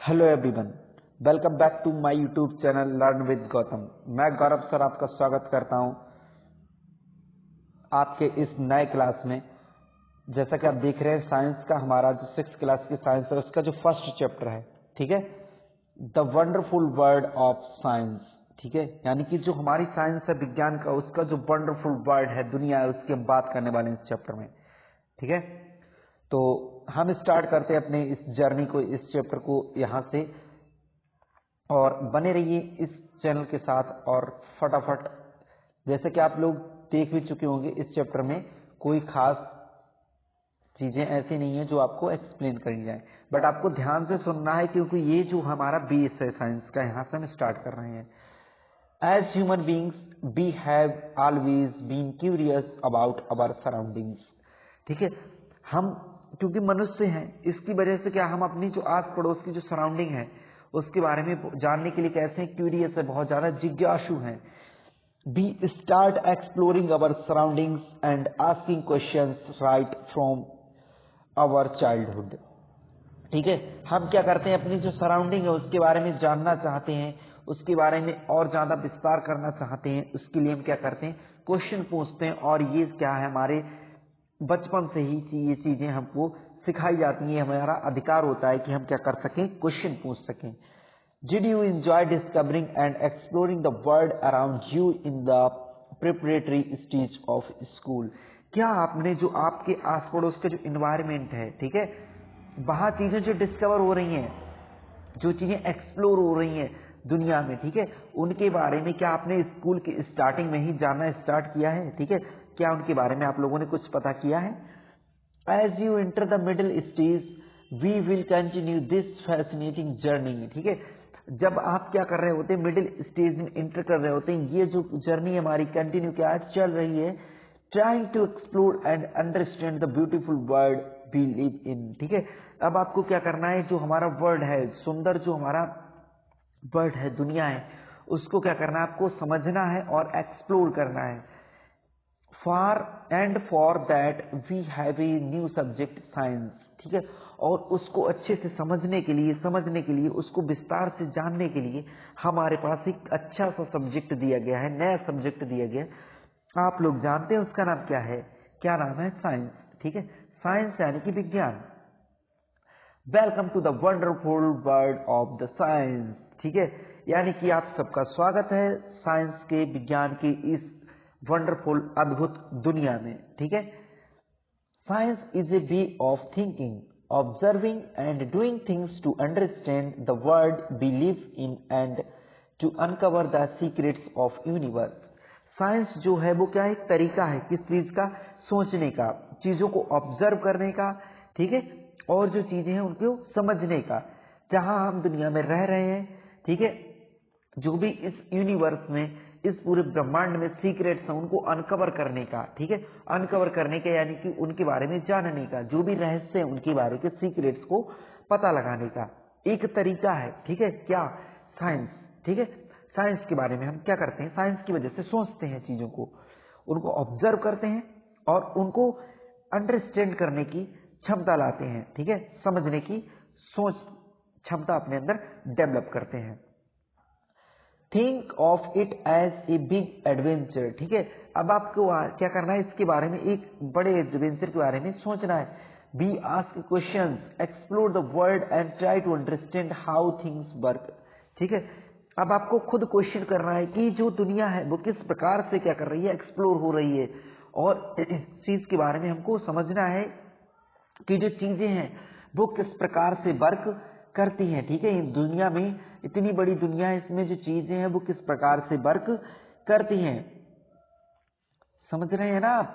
Hello everyone, welcome back to my YouTube channel learn with Gautam. मैं Gaurav sir आपका स्वागत करता हूं आपके इस नए क्लास में। जैसा कि आप देख रहे हैं, साइंस का हमारा जो 6th क्लास की साइंस है उसका जो फर्स्ट चैप्टर है, ठीक है, the wonderful world of science. ठीक है, यानी कि जो हमारी साइंस है, विज्ञान का, उसका जो वंडरफुल वर्ल्ड है, दुनिया है, उसकी हम बात करने वाले हैं इस चैप्टर में। ठीक है, तो हम स्टार्ट करते हैं अपने इस जर्नी को, इस चैप्टर को यहाँ से, और बने रहिए इस चैनल के साथ। और फटाफट, जैसे कि आप लोग देख भी चुके होंगे, इस चैप्टर में कोई खास चीजें ऐसी नहीं है जो आपको एक्सप्लेन करी जाए, बट आपको ध्यान से सुनना है क्योंकि ये जो हमारा बेस है साइंस का, यहाँ से हम स्टार्ट कर रहे हैं। As human beings we have always been curious about our surroundings. ठीक है, हम क्योंकि मनुष्य हैं, इसकी वजह से क्या हम अपनी जो आस पड़ोस की जो सराउंडिंग है उसके बारे में जानने के लिए कैसे क्यूरियस है, बहुत ज्यादा जिज्ञासु हैं। We start exploring our surroundings and asking questions right from our childhood. ठीक है, हम क्या करते हैं, अपनी जो सराउंडिंग है उसके बारे में जानना चाहते हैं, उसके बारे में और ज्यादा विस्तार करना चाहते हैं। उसके लिए हम क्या करते हैं, क्वेश्चन पूछते हैं। और ये क्या है, हमारे बचपन से ही ये चीजें हमको सिखाई जाती हैं। हमारा अधिकार होता है कि हम क्या कर सकें, क्वेश्चन पूछ सकें। Did you enjoy discovering and exploring the world around you in the preparatory stage of school? क्या आपने जो आपके आस पड़ोस का जो इन्वायरमेंट है, ठीक है, वहां चीजें जो डिस्कवर हो रही हैं, जो चीजें एक्सप्लोर हो रही हैं दुनिया में, ठीक है, उनके बारे में क्या आपने स्कूल की स्टार्टिंग में ही जानना स्टार्ट किया है? ठीक है, क्या उनके बारे में आप लोगों ने कुछ पता किया है? As you enter the middle stage we will continue this fascinating journey. ठीक है, जब आप क्या कर रहे होते हैं, मिडिल स्टेज में एंटर कर रहे होते हैं, ये जो जर्नी हमारी कंटिन्यू क्या है, चल रही है, trying to explore and understand the beautiful world we live in. ठीक है, अब आपको क्या करना है, जो हमारा वर्ल्ड है, सुंदर जो हमारा वर्ल्ड है, दुनिया है, उसको क्या करना है, आपको समझना है और एक्सप्लोर करना है। For that we have a new subject science. ठीक है, और उसको अच्छे से समझने के लिए उसको विस्तार से जानने के लिए हमारे पास एक अच्छा सा सब्जेक्ट दिया गया है, नया सब्जेक्ट दिया गया है। आप लोग जानते हैं उसका नाम क्या है? क्या नाम है? साइंस। ठीक है, साइंस यानी कि विज्ञान। Welcome to the wonderful world of the science. ठीक है, यानी कि आप सबका स्वागत है साइंस के, विज्ञान की इस वंडरफुल अद्भुत दुनिया में। ठीक है, science is a way of thinking, observing and doing things to understand the world we live in and to uncover the secrets of universe. Science जो है वो क्या है, एक तरीका है किस चीज का, सोचने का, चीजों को ऑब्जर्व करने का, ठीक है, और जो चीजें हैं उनको समझने का, जहां हम दुनिया में रह रहे हैं। ठीक है, जो भी इस यूनिवर्स में, इस पूरे ब्रह्मांड में सीक्रेट्स हैं उनको अनकवर करने का। ठीक है, अनकवर करने का यानी कि उनके बारे में जानने का, जो भी रहस्य है उनके बारे के सीक्रेट्स को पता लगाने का एक तरीका है। ठीक है, क्या? साइंस। ठीक है, साइंस के बारे में हम क्या करते हैं, साइंस की वजह से सोचते हैं, चीजों को, उनको ऑब्जर्व करते हैं और उनको अंडरस्टैंड करने की क्षमता लाते हैं। ठीक है, समझने की सोच क्षमता अपने अंदर डेवलप करते हैं। Think of it as a big adventure. ठीक है, अब आपको क्या करना है, इसके बारे में एक बड़े एडवेंचर के बारे में सोचना है। Be ask questions, explore the world and try to understand how things work. ठीक है, अब आपको खुद क्वेश्चन करना है कि जो दुनिया है वो किस प्रकार से क्या कर रही है, एक्सप्लोर हो रही है, और इस चीज के बारे में हमको समझना है कि जो चीजें हैं वो किस प्रकार से वर्क करती हैं। ठीक है, दुनिया में, इतनी बड़ी दुनिया है, इसमें जो चीजें हैं वो किस प्रकार से वर्क करती हैं। समझ रहे हैं ना आप?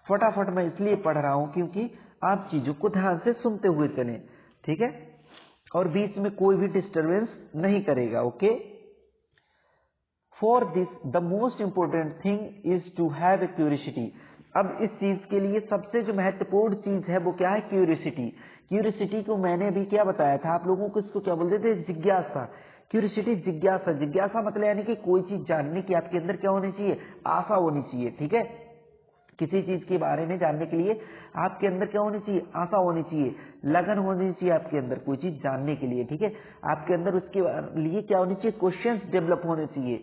फटाफट मैं इसलिए पढ़ रहा हूं क्योंकि आप चीजों को ध्यान से सुनते हुए चलें। ठीक है, और बीच में कोई भी डिस्टरबेंस नहीं करेगा। Okay, for this the most important thing is to have a curiosity. अब इस चीज के लिए सबसे जो महत्वपूर्ण चीज है वो क्या है, क्यूरियोसिटी। क्यूरियोसिटी को मैंने भी क्या बताया था आप लोगों को, इसको क्या बोलते थे, जिज्ञासा। क्यूरियोसिटी, जिज्ञासा। जिज्ञासा मतलब यानी कि कोई चीज जानने की आपके अंदर क्या होनी चाहिए, आशा होनी चाहिए। ठीक है, किसी चीज के बारे में जानने के लिए आपके अंदर क्या होनी चाहिए, आशा होनी चाहिए, लगन होनी चाहिए आपके अंदर कोई चीज जानने के लिए, ठीक है। आपके अंदर उसके लिए क्या होनी चाहिए, क्वेश्चंस डेवलप होने चाहिए,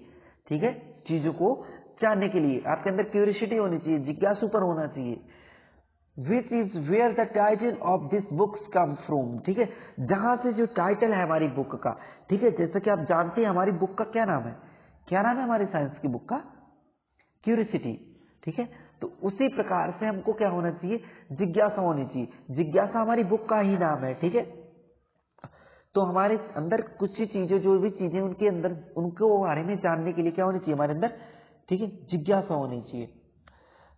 ठीक है। चीजों को जानने के लिए आपके अंदर क्यूरियोसिटी होनी चाहिए, जिज्ञासुपन होना चाहिए। Which is where the title of this books come from, ठीक है, जहां से जो टाइटल है हमारी बुक का, ठीक है। जैसे कि आप जानते हैं हमारी बुक का क्या नाम है, क्या नाम है हमारी साइंस की बुक का, क्यूरियोसिटी, ठीक है। तो उसी प्रकार से हमको क्या होना चाहिए, जिज्ञासा होनी चाहिए। जिज्ञासा हमारी बुक का ही नाम है, ठीक है। तो हमारे अंदर कुछ ही चीजें, जो भी चीजें उनके अंदर, उनको बारे में जानने के लिए क्या होनी चाहिए हमारे अंदर, ठीक है, जिज्ञासा होनी चाहिए।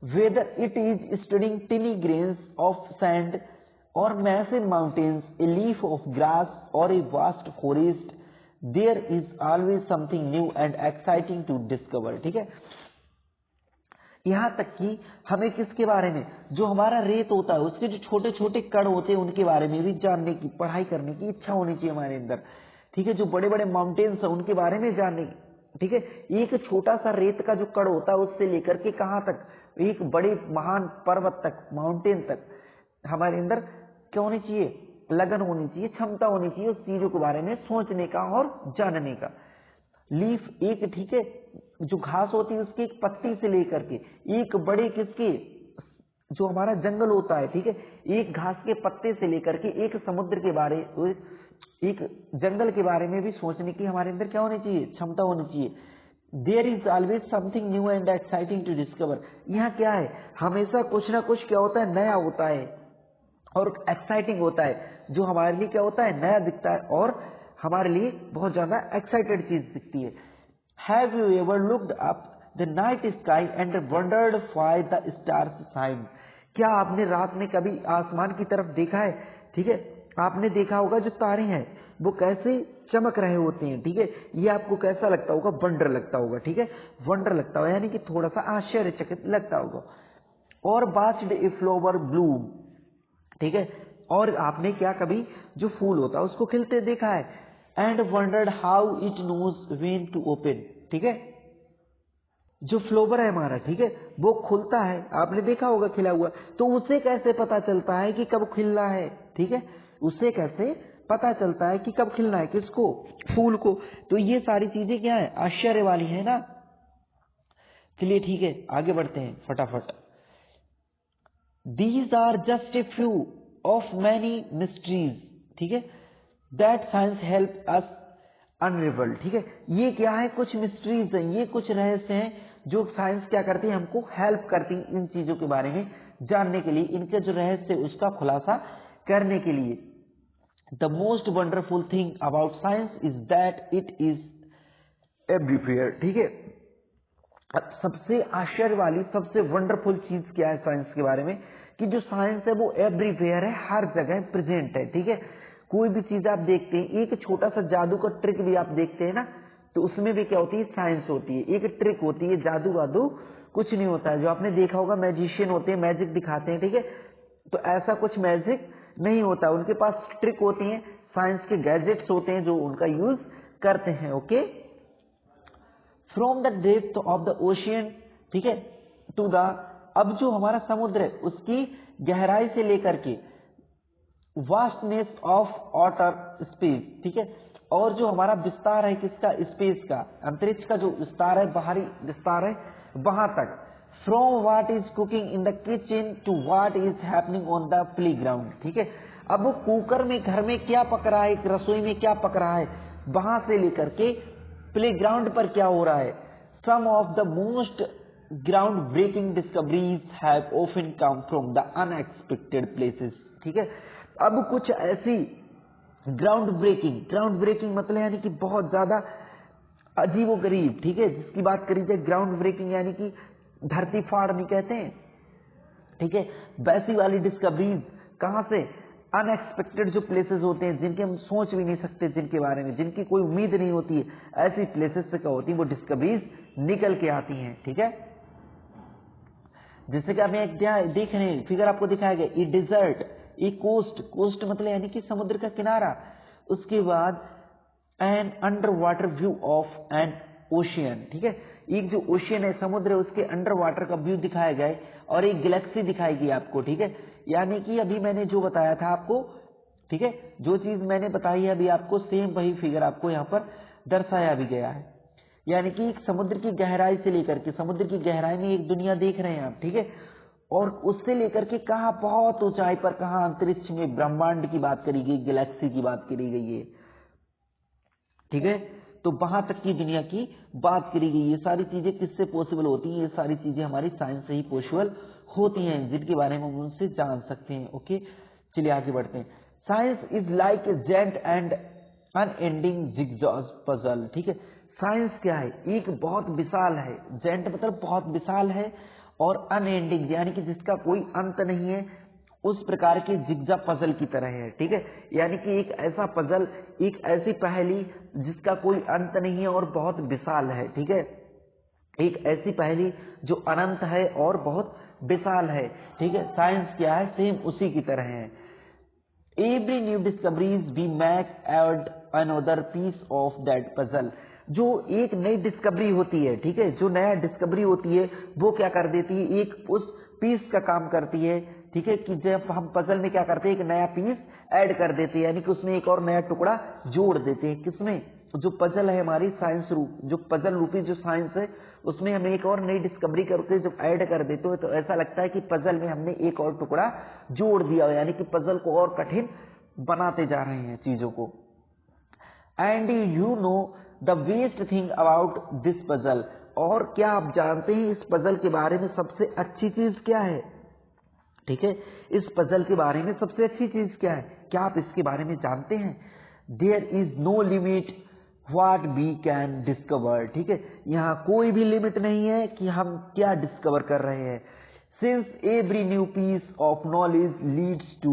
Whether it is studying tiny grains of sand और massive mountains, a leaf of grass और a vast forest, there is always something new and exciting to discover, ठीक है। यहां तक कि हमें किसके बारे में, जो हमारा रेत होता है उसके जो छोटे छोटे कण होते हैं उनके बारे में भी जानने की, पढ़ाई करने की इच्छा होनी चाहिए हमारे अंदर, ठीक है। जो बड़े बड़े माउंटेन्स है उनके बारे में जानने की, ठीक है। एक छोटा सा रेत का जो कण होता है उससे लेकर के कहां तक, एक बड़े महान पर्वत तक, माउंटेन तक, हमारे अंदर क्या होनी चाहिए, लगन होनी चाहिए, क्षमता होनी चाहिए उस चीजों के बारे में सोचने का और जानने का। लीफ एक, ठीक है, जो घास होती है उसकी एक पत्ती से लेकर के एक बड़े किसके, जो हमारा जंगल होता है, ठीक है, एक घास के पत्ते से लेकर के एक समुद्र के बारे, एक जंगल के बारे में भी सोचने की हमारे अंदर क्या होनी चाहिए, क्षमता होनी चाहिए। There is always something new and exciting to discover, यहाँ क्या है, हमेशा कुछ ना कुछ क्या होता है, नया होता है और एक्साइटिंग होता है, जो हमारे लिए क्या होता है, नया दिखता है और हमारे लिए बहुत ज्यादा एक्साइटेड चीज दिखती है। Have you ever looked up the night sky and wondered why the stars shine, क्या आपने रात में कभी आसमान की तरफ देखा है, ठीक है। आपने देखा होगा जो तारे हैं वो कैसे चमक रहे होते हैं, ठीक है। ये आपको कैसा लगता होगा, वंडर लगता होगा, ठीक है, वंडर लगता होगा यानी कि थोड़ा सा आश्चर्यचकित लगता होगा। और वाच्ड ए फ्लावर ब्लूम, ठीक है, और आपने क्या कभी जो फूल होता है उसको खिलते देखा है। And wondered how it knows when to open, ठीक है, जो फ्लावर है हमारा, ठीक है, वो खुलता है, आपने देखा होगा खिला हुआ, तो उसे कैसे पता चलता है कि कब खिलना है, ठीक है, उसे कैसे पता चलता है कि कब खिलना है, किसको, फूल को। तो ये सारी चीजें क्या है, आश्चर्य वाली है ना। चलिए ठीक है, आगे बढ़ते हैं फटाफट। These are just a few of many mysteries, ठीक है, that science help us unravel, ठीक है। ये क्या है, कुछ मिस्ट्रीज हैं, ये कुछ रहस्य हैं जो साइंस क्या करती है, हमको हेल्प करती है इन चीजों के बारे में जानने के लिए, इनके जो रहस्य उसका खुलासा करने के लिए। The most wonderful thing about science is that it is everywhere, ठीक है। सबसे आश्चर्य वाली, सबसे वंडरफुल चीज क्या है साइंस के बारे में, कि जो साइंस है वो एवरीवेयर है, हर जगह प्रेजेंट है, ठीक है। कोई भी चीज आप देखते हैं, एक छोटा सा जादू का ट्रिक भी आप देखते हैं ना, तो उसमें भी क्या होती है, साइंस होती है, एक ट्रिक होती है, जादू वादू कुछ नहीं होता है। जो आपने देखा होगा मैजिशियन होते हैं, मैजिक दिखाते हैं, ठीक है, तो ऐसा कुछ मैजिक नहीं होता, उनके पास ट्रिक होती है, साइंस के गैजेट्स होते हैं जो उनका यूज करते हैं, okay. From the depth of the ocean, ठीक है, टू द, अब जो हमारा समुद्र है उसकी गहराई से लेकर के वास्टनेस ऑफ वाटर स्पेस, ठीक है, और जो हमारा विस्तार है किसका, स्पेस का, अंतरिक्ष का जो विस्तार है, बाहरी विस्तार है, वहां तक। From what is cooking in the kitchen to what is happening on the playground, ठीक है। अब वो कुकर में घर में क्या पक रहा है, रसोई में क्या पक रहा है, वहां से लेकर के प्लेग्राउंड पर क्या हो रहा है। Some of the most ground breaking discoveries have often come from the unexpected places, ठीक है। अब कुछ ऐसी ग्राउंड ब्रेकिंग मतलब यानी कि बहुत ज्यादा अजीबोगरीब, ठीक है, जिसकी बात करी जाए ग्राउंड ब्रेकिंग यानी कि धरती फाड़ नहीं कहते हैं, ठीक है, वैसी वाली डिस्कवरीज कहां से, अनएक्सपेक्टेड जो प्लेसेस होते हैं जिनके हम सोच भी नहीं सकते, जिनके बारे में जिनकी कोई उम्मीद नहीं होती है, ऐसी प्लेसेस से क्या होती है, वो डिस्कवरीज निकल के आती हैं, ठीक है। जैसे कि आप देख रहे हैं, फिगर आपको दिखाया गया, ये डिजर्ट, ये कोस्ट मतलब यानी कि समुद्र का किनारा, उसके बाद an underwater view of an ocean, ठीक है, एक जो ओशियन है, समुद्र है, उसके अंडर वाटर का व्यू दिखाया गया है और एक गैलेक्सी दिखाई गई आपको, ठीक है। यानी कि अभी मैंने जो बताया था आपको, ठीक है, जो चीज मैंने बताई है अभी आपको, सेम वही फिगर आपको यहाँ पर दर्शाया भी गया है। यानी कि एक समुद्र की गहराई से लेकर के, समुद्र की गहराई में एक दुनिया देख रहे हैं आप, ठीक है, और उससे लेकर के कहाँ बहुत ऊंचाई पर, कहाँ अंतरिक्ष में ब्रह्मांड की बात करी गई, गैलेक्सी की बात करी गई है, ठीक है। तो वहां तक की दुनिया की बात करी गई। ये सारी चीजें किससे पॉसिबल होती हैं? ये सारी चीजें हमारी साइंस से ही पॉसिबल होती हैं, जिनके बारे में हम उनसे जान सकते हैं। ओके, चलिए आगे बढ़ते हैं। Science is like a giant and unending zigzag puzzle, ठीक है। साइंस क्या है? एक बहुत विशाल है, जेंट मतलब बहुत विशाल है, और अनएंडिंग यानी कि जिसका कोई अंत नहीं है, उस प्रकार के जिगजा पजल की तरह है, ठीक है। यानी कि एक ऐसा पजल, एक ऐसी पहेली जिसका कोई अंत नहीं है और बहुत विशाल है, ठीक है। एक ऐसी पहेली जो अनंत है और बहुत विशाल है, ठीक है। साइंस क्या है? सेम उसी की तरह है। Every new discoveries we make add another piece of that puzzle. जो एक नई डिस्कवरी होती है, ठीक है, जो नया डिस्कवरी होती है, वो क्या कर देती है? एक उस पीस का काम करती है, ठीक है, कि जब हम पजल में क्या करते हैं, एक नया पीस ऐड कर देते हैं, यानी कि उसमें एक और नया टुकड़ा जोड़ देते हैं। किसमें? जो पजल है हमारी साइंस रूप, जो पजल रूपी जो साइंस है, उसमें हम एक और नई डिस्कवरी करके जब ऐड कर देते हो तो ऐसा लगता है कि पजल में हमने एक और टुकड़ा जोड़ दिया, यानी कि पजल को और कठिन बनाते जा रहे हैं चीजों को। And you know the best thing about this puzzle, और क्या आप जानते हैं इस पजल के बारे में सबसे अच्छी चीज क्या है? ठीक है, इस पजल के बारे में सबसे अच्छी चीज क्या है? क्या आप इसके बारे में जानते हैं? There is no limit what we can discover, ठीक है, यहाँ कोई भी लिमिट नहीं है कि हम क्या डिस्कवर कर रहे हैं। Since every new piece of knowledge leads to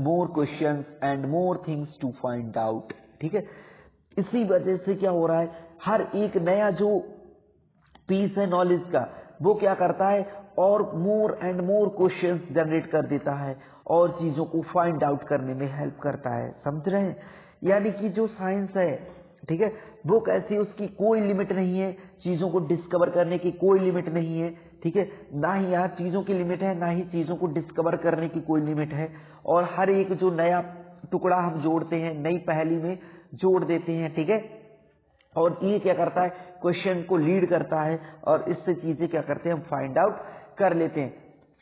more questions and more things to find out, ठीक है। इसी वजह से क्या हो रहा है, हर एक नया जो पीस है नॉलेज का, वो क्या करता है, और मोर एंड मोर क्वेश्चंस जनरेट कर देता है और चीजों को फाइंड आउट करने में हेल्प करता है। समझ रहे हैं? यानी कि जो साइंस है, ठीक है, वो कैसी, उसकी कोई लिमिट नहीं है, चीजों को डिस्कवर करने की कोई लिमिट नहीं है, ठीक है। ना ही यहाँ चीजों की लिमिट है, ना ही चीजों को डिस्कवर करने की कोई लिमिट है। और हर एक जो नया टुकड़ा हम जोड़ते हैं, नई पहेली में जोड़ देते हैं, ठीक है, और ये क्या करता है, क्वेश्चन को लीड करता है और इससे चीजें क्या करते हैं, हम फाइंड आउट कर लेते हैं।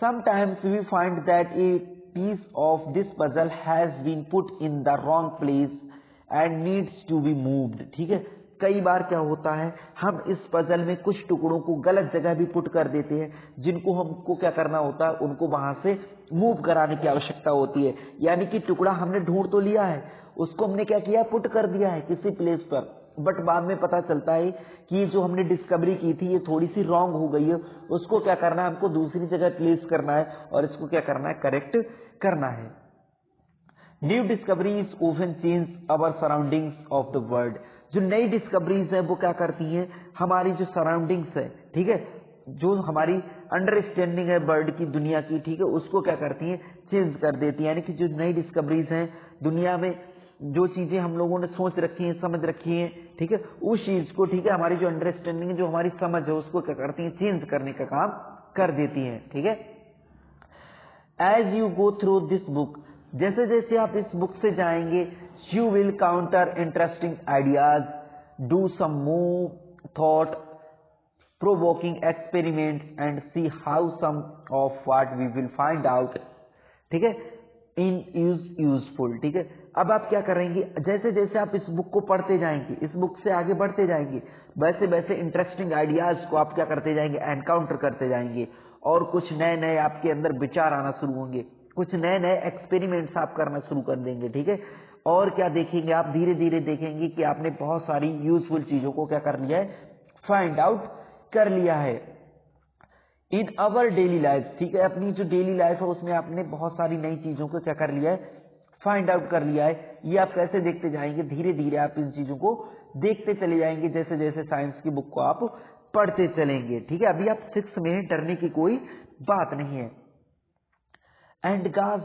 Sometimes we find that a piece of this puzzle has been put in the wrong place and needs to be moved, ठीक है। कई बार क्या होता है, हम इस पजल में कुछ टुकड़ों को गलत जगह भी पुट कर देते हैं, जिनको हमको क्या करना होता है, उनको वहां से मूव कराने की आवश्यकता होती है। यानी कि टुकड़ा हमने ढूंढ तो लिया है, उसको हमने क्या किया, पुट कर दिया है किसी प्लेस पर, बट बाद में पता चलता है कि ये जो हमने डिस्कवरी की थी ये थोड़ी सी रॉन्ग हो गई है, उसको क्या करना है, हमको दूसरी जगह प्लेस करना है और इसको क्या करना है, करेक्ट करना है। New discoveries often change our surroundings of the world. जो नई डिस्कवरीज है वो क्या करती हैं, हमारी जो सराउंडिंग्स है, ठीक है, जो हमारी अंडरस्टैंडिंग है वर्ल्ड की, दुनिया की, ठीक है, उसको क्या करती हैं, चेंज कर देती है। यानी कि जो नई डिस्कवरीज हैं दुनिया में, जो चीजें हम लोगों ने सोच रखी हैं, समझ रखी हैं, ठीक है, उस चीज को, ठीक है, हमारी जो अंडरस्टैंडिंग है, जो हमारी समझ है, उसको क्या करती हैं, चेंज करने का काम कर देती हैं, ठीक है। As you go through this book, जैसे जैसे आप इस बुक से जाएंगे, you will counter interesting ideas, do some move thought provoking experiment and see how some of what we will find out, ठीक है, इन यूजफुल, ठीक है। अब आप क्या करेंगे, जैसे जैसे आप इस बुक को पढ़ते जाएंगे, इस बुक से आगे बढ़ते जाएंगे, वैसे वैसे इंटरेस्टिंग आइडियाज को आप क्या करते जाएंगे, एनकाउंटर करते जाएंगे, और कुछ नए नए आपके अंदर विचार आना शुरू होंगे, कुछ नए नए एक्सपेरिमेंट्स आप करना शुरू कर देंगे, ठीक है। और क्या देखेंगे आप, धीरे धीरे देखेंगे कि आपने बहुत सारी यूजफुल चीजों को क्या कर लिया है, फाइंड आउट कर लिया है। इन अवर डेली लाइफ, ठीक है, अपनी जो डेली लाइफ है उसमें आपने बहुत सारी नई चीजों को क्या कर लिया है, फाइंड आउट कर लिया है। ये आप कैसे देखते जाएंगे, धीरे धीरे आप इन चीजों को देखते चले जाएंगे, जैसे जैसे साइंस की बुक को आप पढ़ते चलेंगे, ठीक है। अभी आप 6 में हैं, डरने की कोई बात नहीं है। And guys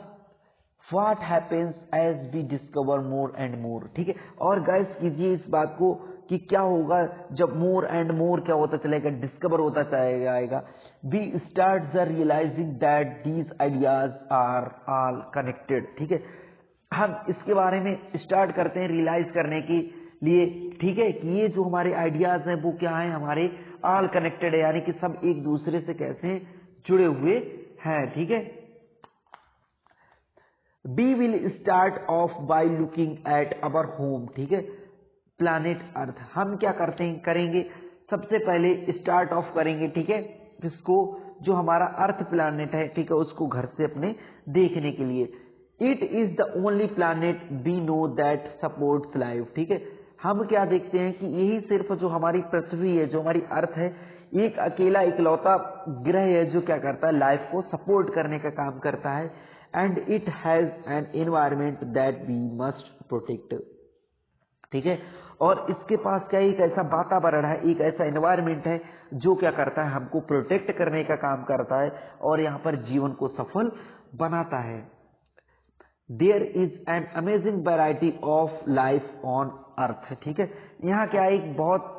what happens as we discover more and more, ठीक है, और गाइस कीजिए इस बात को कि क्या होगा जब मोर एंड मोर क्या होता चलेगा, डिस्कवर होता चला जाएगा। We start the realising that these ideas are all connected, ठीक है। हम इसके बारे में स्टार्ट करते हैं रियलाइज करने के लिए, ठीक है, कि ये जो हमारे आइडियाज हैं वो क्या है, हमारे ऑल कनेक्टेड है, यानी कि सब एक दूसरे से कैसे जुड़े हुए हैं, ठीक है। We will start off by looking at our home, ठीक है, प्लैनेट अर्थ। हम क्या करेंगे, सबसे पहले स्टार्ट ऑफ करेंगे, ठीक है, इसको जो हमारा अर्थ प्लैनेट है, ठीक है, उसको घर से अपने देखने के लिए। It is the only planet we know that supports life, ठीक है। हम क्या देखते हैं कि यही सिर्फ जो हमारी पृथ्वी है, जो हमारी अर्थ है, एक अकेला इकलौता ग्रह है जो क्या करता है, लाइफ को सपोर्ट करने का काम करता है। And it has an environment that we must protect, ठीक है। और इसके पास क्या एक ऐसा वातावरण है, एक ऐसा एनवायरमेंट है जो क्या करता है, हमको प्रोटेक्ट करने का काम करता है और यहाँ पर जीवन को सफल बनाता है। There is an amazing variety of life on earth, ठीक है। यहाँ क्या एक बहुत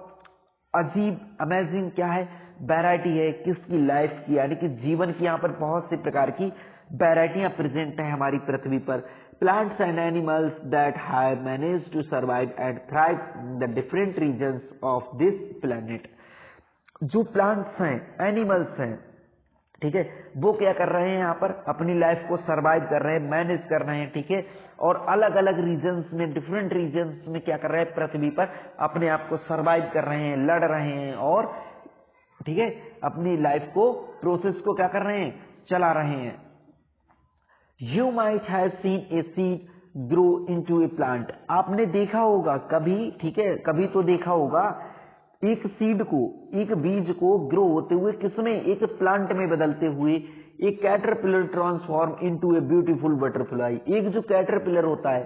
अजीब अमेजिंग क्या है, वैरायटी है किसकी, लाइफ की, यानी कि जीवन की यहाँ पर बहुत से प्रकार की वैरायटियां प्रेजेंट है हमारी पृथ्वी पर। Plants and animals that have managed to survive and thrive in the different regions of this planet. जो प्लांट्स हैं, एनिमल्स हैं, ठीक है, वो क्या कर रहे हैं, यहाँ पर अपनी लाइफ को सर्वाइव कर रहे हैं, मैनेज कर रहे हैं, ठीक है, और अलग अलग रीजन्स में, डिफरेंट रीजन्स में क्या कर रहे हैं, पृथ्वी पर अपने आप को सर्वाइव कर रहे हैं, लड़ रहे हैं और ठीक है अपनी लाइफ को, प्रोसेस को क्या कर रहे हैं, चला रहे हैं। You might have seen a seed grow into a plant. आपने देखा होगा कभी, ठीक है, कभी तो देखा होगा एक सीड को, एक बीज को ग्रो होते हुए किसमें, एक प्लांट में बदलते हुए। एक caterpillar transform into a beautiful butterfly. एक जो कैटरपिलर होता है,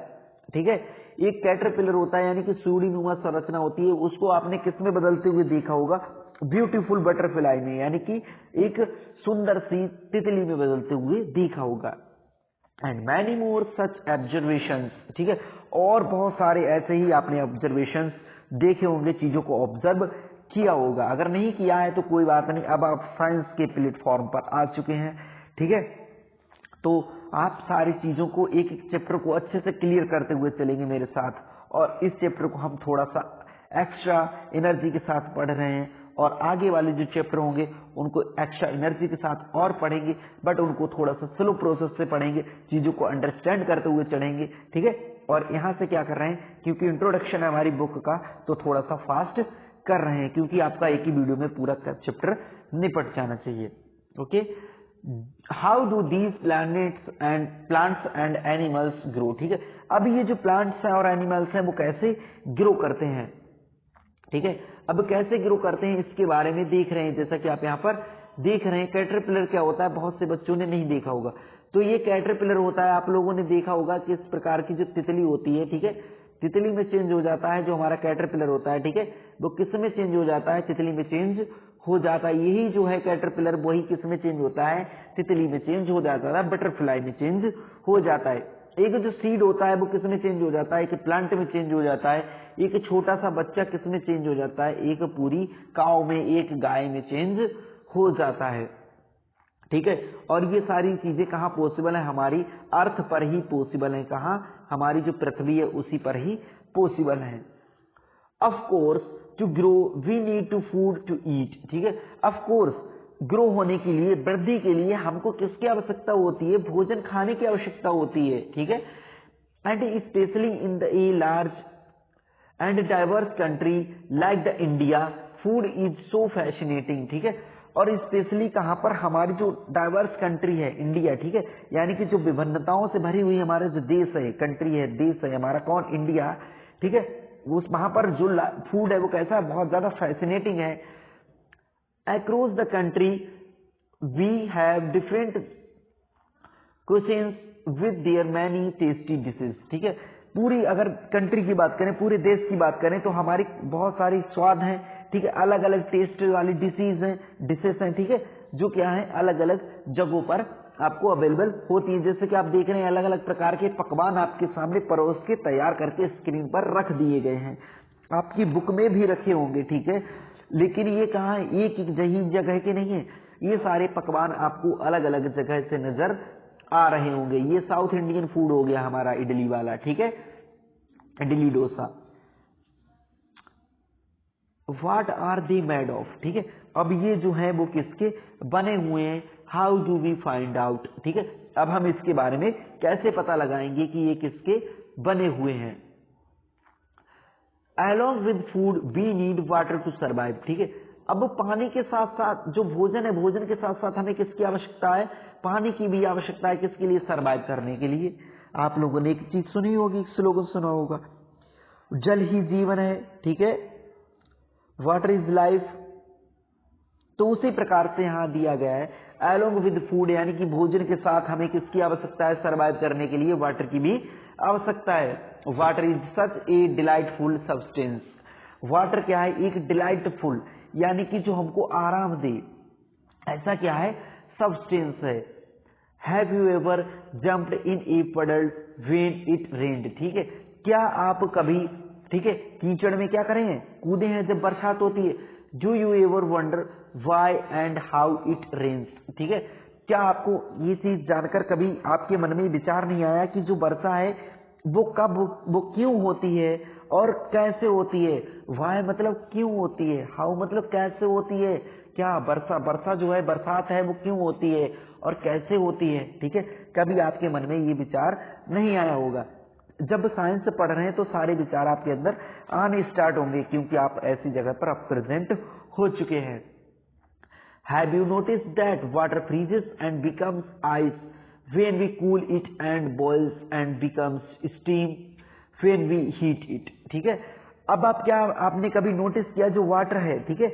ठीक है, एक कैटरपिलर होता है यानी कि सूढ़ीनुमा संरचना होती है, उसको आपने किसमें बदलते हुए देखा होगा, ब्यूटीफुल बटरफ्लाई में, यानी कि एक सुंदर सी तितली में बदलते हुए देखा होगा। And many more such observations, ठीक है, और बहुत सारे ऐसे ही आपने ऑब्जर्वेशंस देखे होंगे, चीजों को ऑब्जर्व किया होगा। अगर नहीं किया है तो कोई बात नहीं, अब आप साइंस के प्लेटफॉर्म पर आ चुके हैं, ठीक है, तो आप सारी चीजों को, एक एक चैप्टर को अच्छे से क्लियर करते हुए चलेंगे मेरे साथ। और इस चैप्टर को हम थोड़ा सा एक्स्ट्रा एनर्जी के साथ पढ़ रहे हैं और आगे वाले जो चैप्टर होंगे उनको एक्स्ट्रा एनर्जी के साथ और पढ़ेंगे, बट उनको थोड़ा सा स्लो प्रोसेस से पढ़ेंगे, चीजों को अंडरस्टैंड करते हुए चढ़ेंगे, ठीक है। और यहाँ से क्या कर रहे हैं, क्योंकि इंट्रोडक्शन है हमारी बुक का, तो थोड़ा सा फास्ट कर रहे हैं, क्योंकि आपका एक ही वीडियो में पूरा चैप्टर निपट जाना चाहिए। Okay, how do these plants and animals grow, ठीक है। अब ये जो प्लांट्स हैं और एनिमल्स हैं वो कैसे ग्रो करते हैं, ठीक है। अब कैसे ग्रो करते हैं इसके बारे में देख रहे हैं, जैसा कि आप यहाँ पर देख रहे हैं। कैटरपिलर क्या होता है, बहुत से बच्चों ने नहीं देखा होगा, तो ये कैटरपिलर होता है, आप लोगों ने देखा होगा कि इस प्रकार की जो तितली होती है, ठीक है, तितली में चेंज हो जाता है। जो हमारा कैटरपिलर होता है, ठीक है, वो किस में चेंज हो जाता है, तितली में चेंज हो जाता है। यही जो है कैटरपिलर, वही किस में चेंज होता है, तितली में चेंज हो जाता है, बटरफ्लाई में चेंज हो जाता है। एक जो सीड होता है वो किस में चेंज हो जाता है, एक प्लांट में चेंज हो जाता है। एक छोटा सा बच्चा किस में चेंज हो जाता है, एक पूरी काऊ में, एक गाय में चेंज हो जाता है, ठीक है। और ये सारी चीजें कहाँ पॉसिबल है, हमारी अर्थ पर ही पॉसिबल है। कहाँ, हमारी जो पृथ्वी है उसी पर ही पॉसिबल है। Of course to grow we need to food to eat, ठीक है। ऑफ कोर्स ग्रो होने के लिए, वृद्धि के लिए हमको किसकी आवश्यकता होती है, भोजन खाने की आवश्यकता होती है, ठीक है। And specially in the a large and diverse country like the India food is so fascinating, ठीक है। और स्पेशली कहां पर, हमारी जो डाइवर्स कंट्री है इंडिया, ठीक है, यानी कि जो विभिन्नताओं से भरी हुई हमारा जो देश है, कंट्री है, देश है हमारा, कौन, इंडिया, ठीक है, उस वहां पर जो फूड है वो कैसा, बहुत ज्यादा फैसिनेटिंग है। Across the country we have different cuisines with their many tasty dishes, ठीक है। पूरी अगर कंट्री की बात करें, पूरे देश की बात करें, तो हमारी बहुत सारी स्वाद हैं, ठीक है, अलग अलग टेस्ट वाली डिशेज हैं, ठीक है, जो क्या है अलग अलग जगहों पर आपको अवेलेबल होती है। जैसे कि आप देख रहे हैं अलग अलग प्रकार के पकवान आपके सामने परोस के तैयार करके स्क्रीन पर रख दिए गए हैं। आपकी बुक में भी रखे होंगे, ठीक है, लेकिन ये कहाँ है, एक ही जगह के नहीं है, ये सारे पकवान आपको अलग अलग जगह से नजर आ रहे होंगे। ये साउथ इंडियन फूड हो गया हमारा इडली वाला, ठीक है, idli dosa. What are they made of, ठीक है, अब ये जो है वो किसके बने हुए हैं, how do we find out, ठीक है, अब हम इसके बारे में कैसे पता लगाएंगे कि ये किसके बने हुए हैं। Along with food we need water to survive, ठीक है, अब पानी के साथ साथ जो भोजन है, भोजन के साथ साथ हमें किसकी आवश्यकता है, पानी की भी आवश्यकता है, किसके लिए, सर्वाइव करने के लिए। आप लोगों ने एक चीज सुनी होगी, स्लोगन सुना होगा, जल ही जीवन है, ठीक है, वाटर इज लाइफ। तो उसी प्रकार से यहां दिया गया है along with food, यानी कि भोजन के साथ हमें किसकी आवश्यकता है, सर्वाइव करने के लिए वाटर की भी आवश्यकता है। Water is such A delightful substance, water क्या है, एक डिलाइटफुल यानी कि जो हमको आराम दे, ऐसा क्या है, सब्सटेंस है। हैव यू एवर जम्प्ड इन ए पडल व्हेन इट रेन्ड, ठीक है, क्या आप कभी, ठीक है, कीचड़ में क्या करें हैं, कूदे हैं जब बरसात होती है। Do you ever wonder why and how it rains, ठीक है, क्या आपको ये चीज जानकर कभी आपके मन में विचार नहीं आया कि जो वर्षा है वो कब, वो क्यों होती है और कैसे होती है। वाई मतलब क्यों होती है, हाउ मतलब कैसे होती है, क्या वर्षा जो है, बरसात है, वो क्यों होती है और कैसे होती है, ठीक है, कभी आपके मन में ये विचार नहीं आया होगा। जब साइंस पढ़ रहे हैं तो सारे विचार आपके अंदर आने स्टार्ट होंगे, क्योंकि आप ऐसी जगह पर आप प्रेजेंट हो चुके हैं। Have you noticed that water freezes and becomes ice when we cool it and boils and becomes steam when we heat it, ठीक है, अब आपने कभी नोटिस किया जो वाटर है, ठीक है,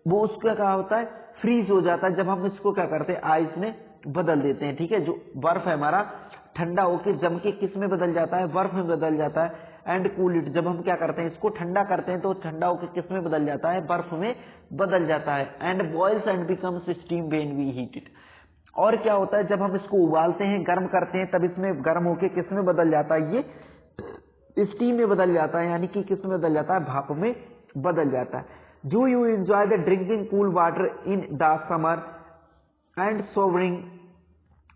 वो उसका क्या होता है, फ्रीज हो जाता है जब हम इसको क्या करते हैं, आइस में बदल देते हैं, ठीक है, जो बर्फ है हमारा ठंडा होकर जम के किस में बदल जाता है, बर्फ में बदल जाता है। एंड कूल इट, जब हम क्या करते हैं, इसको ठंडा करते हैं तो ठंडा होकर किस में बदल जाता है, बर्फ में बदल जाता है। And boils and becomes steam when we heat it, और क्या होता है, जब हम इसको उबालते हैं, गर्म करते हैं, तब इसमें गर्म होकर किस में बदल जाता है, ये स्टीम में बदल जाता है, यानी कि किस में बदल जाता है, भाप में बदल जाता है। Do you enjoy the drinking cool water in the summer and showering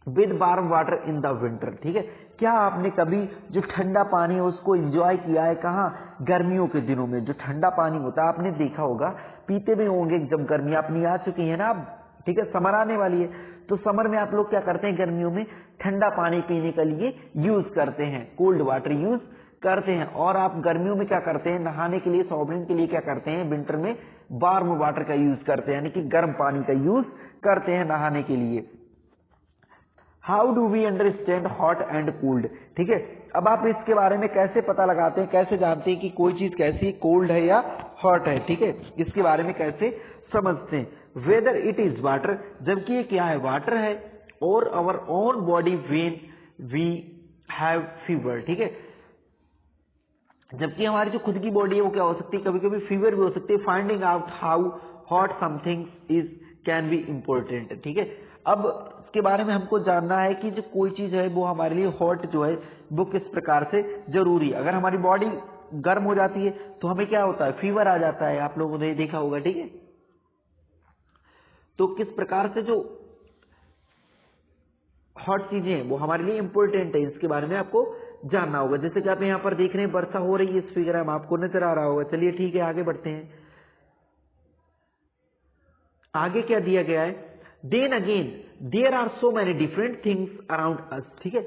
with warm water in the winter, ठीक है, क्या आपने कभी जो ठंडा पानी है उसको एंजॉय किया है, कहाँ, गर्मियों के दिनों में जो ठंडा पानी होता है आपने देखा होगा, पीते भी होंगे जब गर्मियां अपनी आ चुकी है ना अब, ठीक है, समर आने वाली है, तो समर में आप लोग क्या करते हैं, गर्मियों में ठंडा पानी पीने के लिए यूज करते हैं, कोल्ड वाटर यूज करते हैं। और आप गर्मियों में क्या करते हैं, नहाने के लिए, सॉवरिंग के लिए क्या करते हैं, विंटर में वार्म वाटर का यूज करते हैं, यानी कि गर्म पानी का यूज करते हैं नहाने के लिए। How do we understand hot and cold, ठीक है, अब आप इसके बारे में कैसे पता लगाते हैं, कैसे जानते हैं कि कोई चीज कैसी कोल्ड है या हॉट है, ठीक है, इसके बारे में कैसे समझते हैं। वेदर इट इज वाटर, जबकि ये क्या है, वाटर है, और our own body when we have fever, ठीक है, जबकि हमारी जो खुद की बॉडी है वो क्या हो सकती है, कभी कभी फीवर भी हो सकती है। Finding out how hot something is can be important, ठीक है, अब इसके बारे में हमको जानना है कि जो कोई चीज है वो हमारे लिए हॉट जो है वो किस प्रकार से जरूरी है। अगर हमारी बॉडी गर्म हो जाती है तो हमें क्या होता है, फीवर आ जाता है, आप लोगों ने देखा होगा, ठीक है, तो किस प्रकार से जो हॉट चीजें हैं वो हमारे लिए इंपॉर्टेंट है, इसके बारे में आपको जानना होगा। जैसे कि आप यहाँ पर देख रहे हैं वर्षा हो रही है, इस फिगर में आपको नजर आ रहा होगा। चलिए ठीक है, आगे बढ़ते हैं। आगे क्या दिया गया है, then again there are so many different things around us, ठीक है,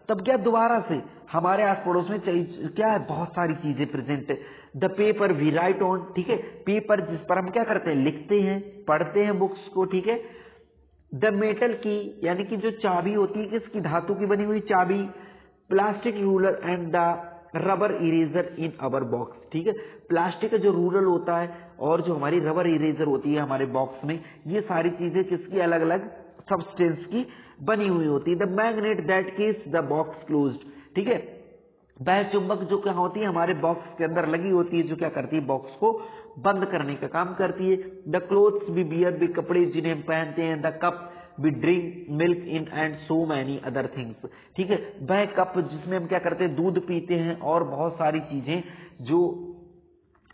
तब क्या दोबारा से हमारे आस पड़ोस में क्या है, बहुत सारी चीजें प्रेजेंट है। The paper we write on, ठीक है, पेपर जिस पर हम क्या करते हैं, लिखते हैं, पढ़ते हैं बुक्स को, ठीक है। द मेटल की, यानी कि जो चाबी होती है, किसकी, धातु की बनी हुई चाबी। Plastic ruler and the rubber eraser in our box, ठीक है, प्लास्टिक का जो रूलर होता है और जो हमारी रबर इरेजर होती है हमारे बॉक्स में, ये सारी चीजें किसकी, अलग अलग सब्सटेंस की बनी हुई होती है। The magnet that keeps the box closed, ठीक है, वह चुंबक जो क्या होती है हमारे बॉक्स के अंदर लगी होती है, जो क्या करती है, बॉक्स को बंद करने का काम करती है। द क्लोथ्स वी बियर, वे कपड़े जिन्हें हम पहनते हैं। The cup we drink milk in and so many other things, ठीक है, वह कप जिसमें हम क्या करते हैं, दूध पीते हैं, और बहुत सारी चीजें जो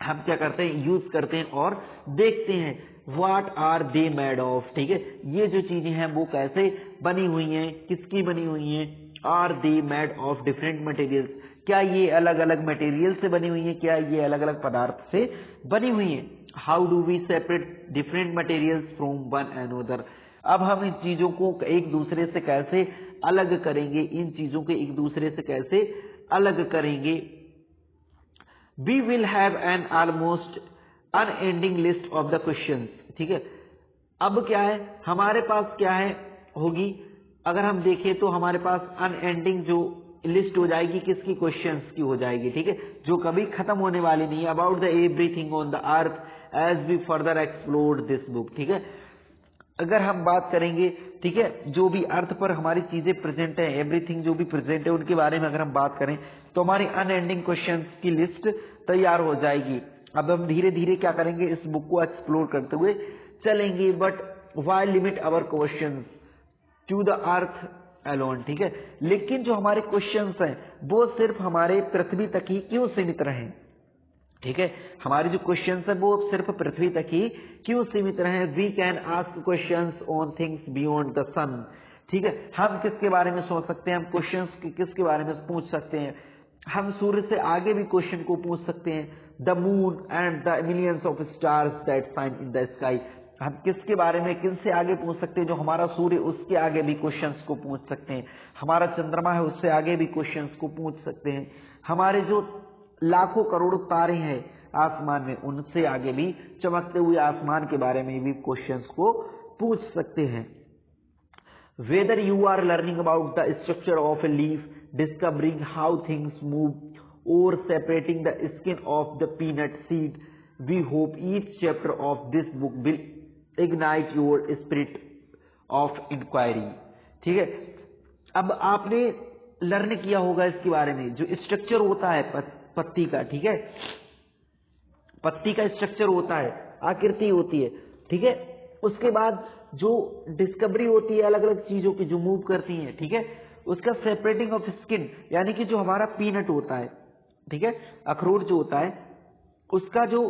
हम क्या करते हैं, यूज करते हैं और देखते हैं what are they made of, ठीक है, ये जो चीजें हैं वो कैसे बनी हुई हैं, किसकी बनी हुई हैं, are they made of different materials, क्या ये अलग अलग मटेरियल से बनी हुई है, क्या ये अलग अलग पदार्थ से बनी हुई है, how do we separate different materials from one and other, अब हम इन चीजों को एक दूसरे से कैसे अलग करेंगे, इन चीजों को एक दूसरे से कैसे अलग करेंगे, we will have an almost unending list of the questions, ठीक है। अब क्या है हमारे पास, क्या है होगी, अगर हम देखें तो हमारे पास अनएंडिंग जो लिस्ट हो जाएगी किसकी, क्वेश्चंस की हो जाएगी, ठीक है, जो कभी खत्म होने वाली नहीं है, about the everything on the earth as we further explore this book, ठीक है। अगर हम बात करेंगे, ठीक है, जो भी अर्थ पर हमारी चीजें प्रेजेंट है, एवरीथिंग जो भी प्रेजेंट है उनके बारे में अगर हम बात करें तो हमारी अनएंडिंग क्वेश्चंस की लिस्ट तैयार हो जाएगी। अब हम धीरे धीरे क्या करेंगे, इस बुक को एक्सप्लोर करते हुए चलेंगे, but why limit our questions to the earth alone, ठीक है, लेकिन जो हमारे क्वेश्चंस हैं वो सिर्फ हमारे पृथ्वी तक ही क्यों सीमित रहे, ठीक है, हमारे जो क्वेश्चंस है वो सिर्फ पृथ्वी तक ही क्यों सीमित रहे, we can ask questions on things beyond the sun, ठीक है, हम किसके बारे में सोच सकते हैं, हम क्वेश्चंस किसके बारे में पूछ सकते हैं, हम सूर्य से आगे भी क्वेश्चन को पूछ सकते हैं, the moon and the millions of stars that shine in the sky, हम किसके बारे में किनसे आगे पूछ सकते हैं, जो हमारा सूर्य उसके आगे भी क्वेश्चंस को पूछ सकते हैं, हमारा चंद्रमा है उससे आगे भी क्वेश्चंस को पूछ सकते हैं, हमारे जो लाखों करोड़ों तारे हैं आसमान में उनसे आगे भी चमकते हुए आसमान के बारे में भी क्वेश्चंस को पूछ सकते हैं। Whether you are learning about the structure of a leaf, discovering how things move, or separating the skin of the peanut seed, we hope each chapter of this book will ignite your spirit of inquiry, ठीक है। अब आपने learn किया होगा इसके बारे में, जो स्ट्रक्चर होता है पत्ती का, ठीक है, पत्ती का स्ट्रक्चर होता है, आकृति होती है, ठीक है, उसके बाद जो डिस्कवरी होती है अलग अलग चीजों की जो मूव करती हैं, ठीक है, उसका सेपरेटिंग ऑफ स्किन, यानी कि जो हमारा पीनट होता है, ठीक है, अखरोट जो होता है उसका जो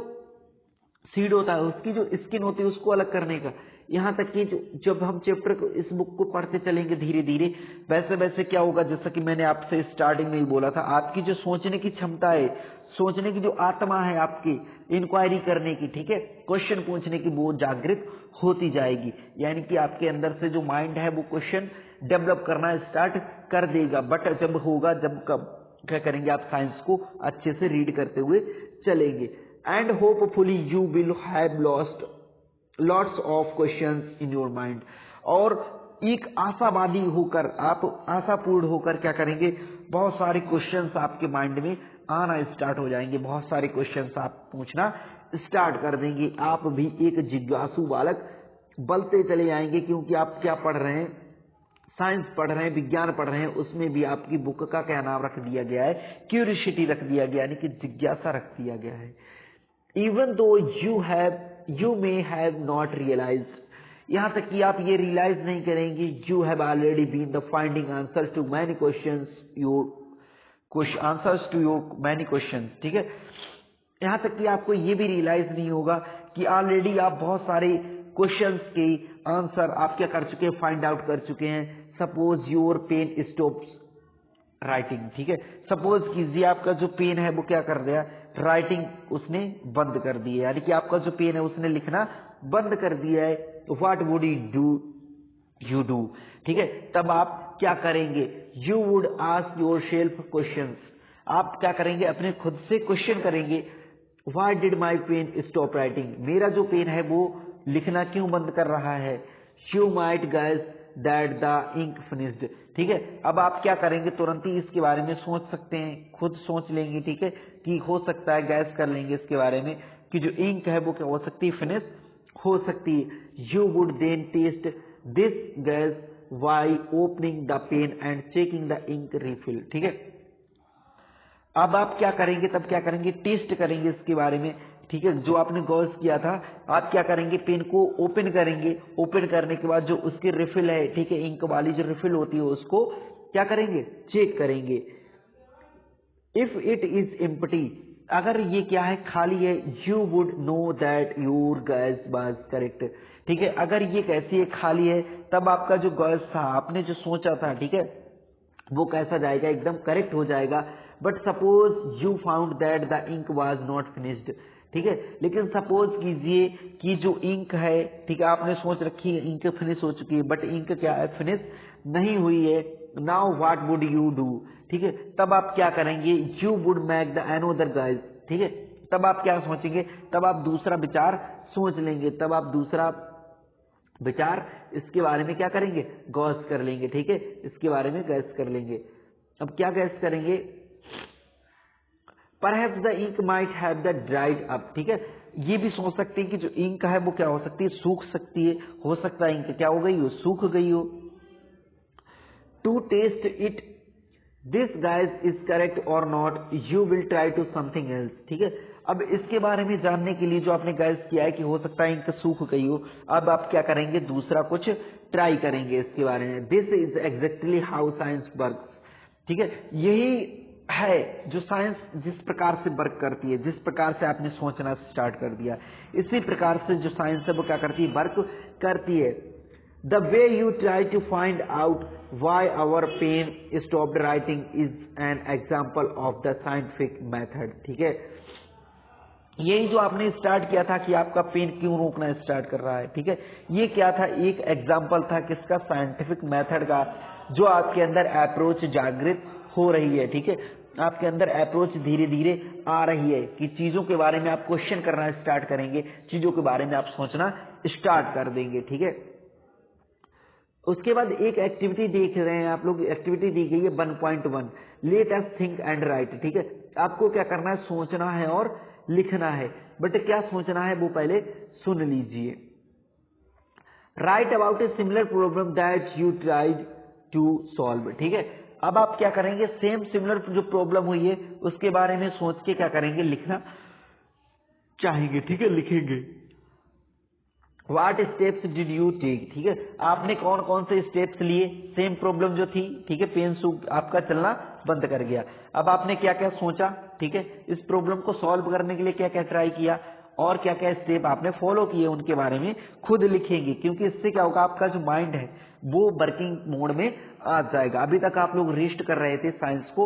सीड होता है उसकी जो स्किन होती है उसको अलग करने का, यहाँ तक कि जब हम चैप्टर को इस बुक को पढ़ते चलेंगे धीरे धीरे वैसे वैसे क्या होगा, जैसा कि मैंने आपसे स्टार्टिंग में ही बोला था, आपकी जो सोचने की क्षमता है, सोचने की जो आत्मा है आपकी, इंक्वायरी करने की, ठीक है, क्वेश्चन पूछने की, वो जागृत होती जाएगी, यानी कि आपके अंदर से जो माइंड है वो क्वेश्चन डेवलप करना स्टार्ट कर देगा। बट जब होगा, जब कब क्या करेंगे, आप साइंस को अच्छे से रीड करते हुए चलेंगे। And hopefully you will have lost lots of questions in your mind, और एक आशावादी होकर, आप आशापूर्ण होकर क्या करेंगे, बहुत सारे क्वेश्चंस आपके माइंड में आना स्टार्ट हो जाएंगे, बहुत सारे क्वेश्चंस आप पूछना स्टार्ट कर देंगे, आप भी एक जिज्ञासु बालक बनते चले जाएंगे, क्योंकि आप क्या पढ़ रहे हैं, साइंस पढ़ रहे हैं, विज्ञान पढ़ रहे हैं, उसमें भी आपकी बुक का क्या नाम रख दिया गया है, क्यूरियोसिटी रख दिया गया, यानी कि जिज्ञासा रख दिया गया है। Even though you may have not realised, यहां तक कि आप ये रियलाइज नहीं करेंगे, you have already been the finding answers to many questions, ठीक है, यहां तक कि आपको ये भी रियलाइज नहीं होगा कि ऑलरेडी आप बहुत सारे क्वेश्चंस के आंसर आप क्या कर चुके हैं, फाइंड आउट कर चुके हैं। Suppose your pen stops writing, ठीक है, सपोज कीजिए आपका जो पेन है वो क्या कर दिया, राइटिंग उसने बंद कर दी है, यानी कि आपका जो पेन है उसने लिखना बंद कर दिया है, तो व्हाट वुड यू डू, ठीक है, तब आप क्या करेंगे, you would ask yourself questions, आप क्या करेंगे, अपने खुद से क्वेश्चन करेंगे, why did my pen stop writing, मेरा जो पेन है वो लिखना क्यों बंद कर रहा है, you might guess that the ink finished, ठीक है, अब आप क्या करेंगे, तुरंत ही इसके बारे में सोच सकते हैं, खुद सोच लेंगे, ठीक है, कि हो सकता है गैस कर लेंगे इसके बारे में कि जो इंक है वो क्या हो सकती है, फिनिश हो सकती है। You would then test this guess by opening the pen and checking the ink refill, ठीक है, अब आप क्या करेंगे, तब क्या करेंगे, टेस्ट करेंगे इसके बारे में, ठीक है, जो आपने गॉस किया था, आप क्या करेंगे, पेन को ओपन करेंगे, ओपन करने के बाद जो उसकी रिफिल है, ठीक है, इंक वाली जो रिफिल होती है उसको क्या करेंगे, चेक करेंगे। इफ इट इज एम्प्टी, अगर ये क्या है, खाली है, you would know that your gas was correct. ठीक है, अगर ये कैसी है, खाली है, तब आपका जो गैस था, आपने जो सोचा था, ठीक है, वो कैसा जाएगा, एकदम करेक्ट हो जाएगा। But suppose you found that the ink was not finished. ठीक है, लेकिन सपोज कीजिए कि जो इंक है, ठीक है, आपने सोच रखी है इंक फिनिश हो चुकी है, बट इंक क्या है, फिनिश नहीं हुई है। Now what would you do. ठीक है, तब आप क्या करेंगे, you would make the another guys. ठीक है, तब आप क्या सोचेंगे, तब आप दूसरा विचार सोच लेंगे, तब आप दूसरा विचार इसके बारे में क्या करेंगे, गौस कर लेंगे। ठीक है, इसके बारे में गैस कर लेंगे। अब क्या गैस करेंगे, perhaps the ink might have the dried up. ठीक है, ये भी सोच सकते हैं कि जो इंक है वो क्या हो सकती है, सूख सकती है, हो सकता है इंक क्या हो गई हो, सूख गई हो। To test it this guys is correct और not, you will try to something else. ठीक है, अब इसके बारे में जानने के लिए जो आपने गैस किया है कि हो सकता है इंक सूख गई हो, अब आप क्या करेंगे, दूसरा कुछ ट्राई करेंगे इसके बारे में। This is exactly how science work. ठीक है, यही है जो साइंस जिस प्रकार से वर्क करती है, जिस प्रकार से आपने सोचना स्टार्ट कर दिया, इसी प्रकार से जो साइंस है वो क्या करती है, वर्क करती है। The way you try to find out why our pen stopped writing is an example of the scientific method. ठीक है, यही जो आपने स्टार्ट किया था कि आपका पेन क्यों रोकना स्टार्ट कर रहा है। ठीक है, ये क्या था, एक एग्जाम्पल था किसका, साइंटिफिक मेथड का, जो आपके अंदर अप्रोच जागृत हो रही है। ठीक है, आपके अंदर अप्रोच धीरे धीरे आ रही है कि चीजों के बारे में आप क्वेश्चन करना स्टार्ट करेंगे, चीजों के बारे में आप सोचना स्टार्ट कर देंगे। ठीक है, उसके बाद एक एक्टिविटी देख रहे हैं आप लोग, एक्टिविटी दी गई है 1.1, let us think and right. ठीक है, आपको क्या करना है, सोचना है और लिखना है, बट क्या सोचना है वो पहले सुन लीजिए। Write about a similar problem that you tried to solve. ठीक है, अब आप क्या करेंगे, सेम सिमिलर जो प्रॉब्लम हुई है उसके बारे में सोच के क्या करेंगे, लिखना चाहेंगे। ठीक है, लिखेंगे। What steps did you take। ठीक है, आपने कौन कौन से स्टेप्स लिए, सेम प्रॉब्लम जो थी। ठीक है, पेन सूख आपका चलना बंद कर गया, अब आपने क्या क्या सोचा। ठीक है, इस प्रॉब्लम को सॉल्व करने के लिए क्या क्या ट्राई किया और क्या क्या स्टेप आपने फॉलो किए, उनके बारे में खुद लिखेंगे, क्योंकि इससे क्या होगा, आपका जो माइंड है वो वर्किंग मोड में आ जाएगा। अभी तक आप लोग रेस्ट कर रहे थे, साइंस को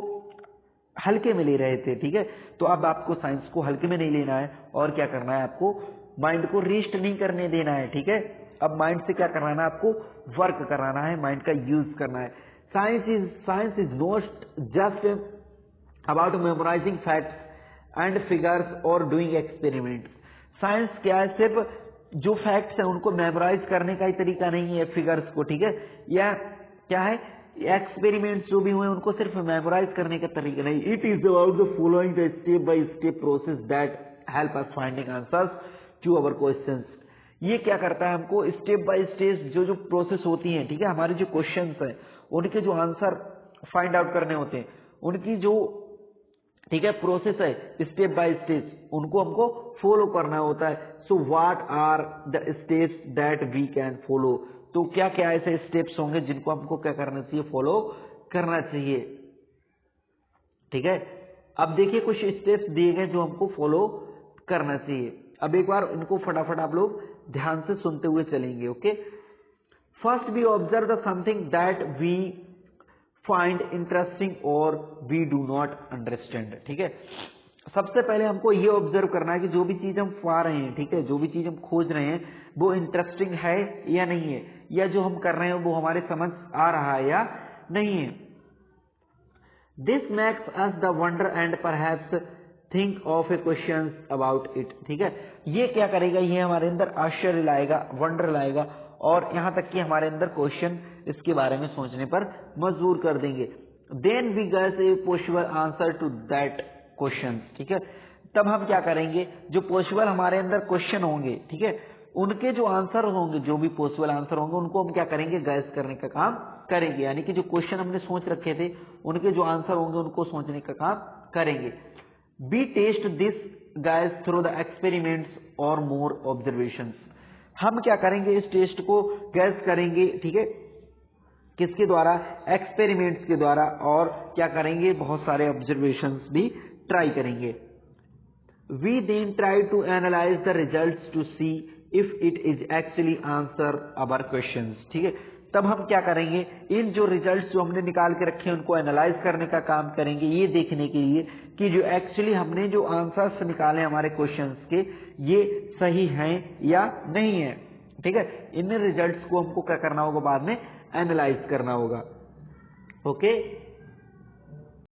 हल्के में ले रहे थे। ठीक है, तो अब आपको साइंस को हल्के में नहीं लेना है और क्या करना है, आपको माइंड को रेस्ट नहीं करने देना है। ठीक है, अब माइंड से क्या कराना है, आपको वर्क कराना है, माइंड का यूज करना है। Science is not just about memorising facts and figures और डूइंग एक्सपेरिमेंट। साइंस क्या है, सिर्फ जो फैक्ट्स है उनको मेमोराइज करने का ही तरीका नहीं है, फिगर्स को। ठीक है, या क्या है, एक्सपेरिमेंट्स जो भी हुए उनको सिर्फ मेमोराइज करने का तरीका नहीं। It is about the following the step by step process that help us finding answers to our questions. ये क्या करता है, हमको स्टेप बाय स्टेप जो जो प्रोसेस होती है, ठीक है, हमारे जो क्वेश्चंस है उनके जो आंसर फाइंड आउट करने होते हैं, उनकी जो, ठीक है, प्रोसेस है स्टेप बाय स्टेप, उनको हमको फॉलो करना होता है। So what are the steps that we can follow. तो क्या क्या ऐसे स्टेप्स होंगे जिनको हमको क्या करना चाहिए, फॉलो करना चाहिए। ठीक है, अब देखिए कुछ स्टेप्स दिए गए जो हमको फॉलो करना चाहिए। अब एक बार इनको फटाफट आप लोग ध्यान से सुनते हुए चलेंगे। Okay, first we observe the something that we find interesting और वी डू नॉट अंडरस्टैंड। ठीक है, सबसे पहले हमको ये ऑब्जर्व करना है कि जो भी चीज हम पा रहे हैं, ठीक है, जो भी चीज हम खोज रहे हैं वो इंटरेस्टिंग है या नहीं है, या जो हम कर रहे हैं वो हमारे समझ आ रहा है या नहीं है। This makes us the wonder and perhaps think of A question about it. ठीक है, ये क्या करेगा, ये हमारे अंदर आश्चर्य लाएगा, वंडर लाएगा, और यहां तक कि हमारे अंदर क्वेश्चन इसके बारे में सोचने पर मजबूर कर देंगे। Then we guess a possible answer to that question. ठीक है, तब हम क्या करेंगे, जो पॉसिबल हमारे अंदर क्वेश्चन होंगे, ठीक है, उनके जो आंसर होंगे, जो भी पॉसिबल आंसर होंगे उनको हम क्या करेंगे, गैस करने का काम करेंगे। यानी कि जो क्वेश्चन हमने सोच रखे थे उनके जो आंसर होंगे उनको सोचने का काम करेंगे। We test this guys through the experiments or more observations। हम क्या करेंगे, इस टेस्ट को गैस करेंगे, ठीक है, किसके द्वारा, एक्सपेरिमेंट्स के द्वारा, और क्या करेंगे, बहुत सारे ऑब्जर्वेशंस भी ट्राई करेंगे। We then try to analyse the results to see if it is actually answer our questions. ठीक है, तब हम क्या करेंगे, इन जो रिजल्ट्स जो हमने निकाल के रखे हैं उनको एनालाइज करने का काम करेंगे, ये देखने के लिए कि जो एक्चुअली हमने जो आंसर्स निकाले हमारे क्वेश्चंस के ये सही हैं या नहीं है। ठीक है, इन रिजल्ट्स को हमको क्या करना होगा, बाद में एनालाइज करना होगा। ओके।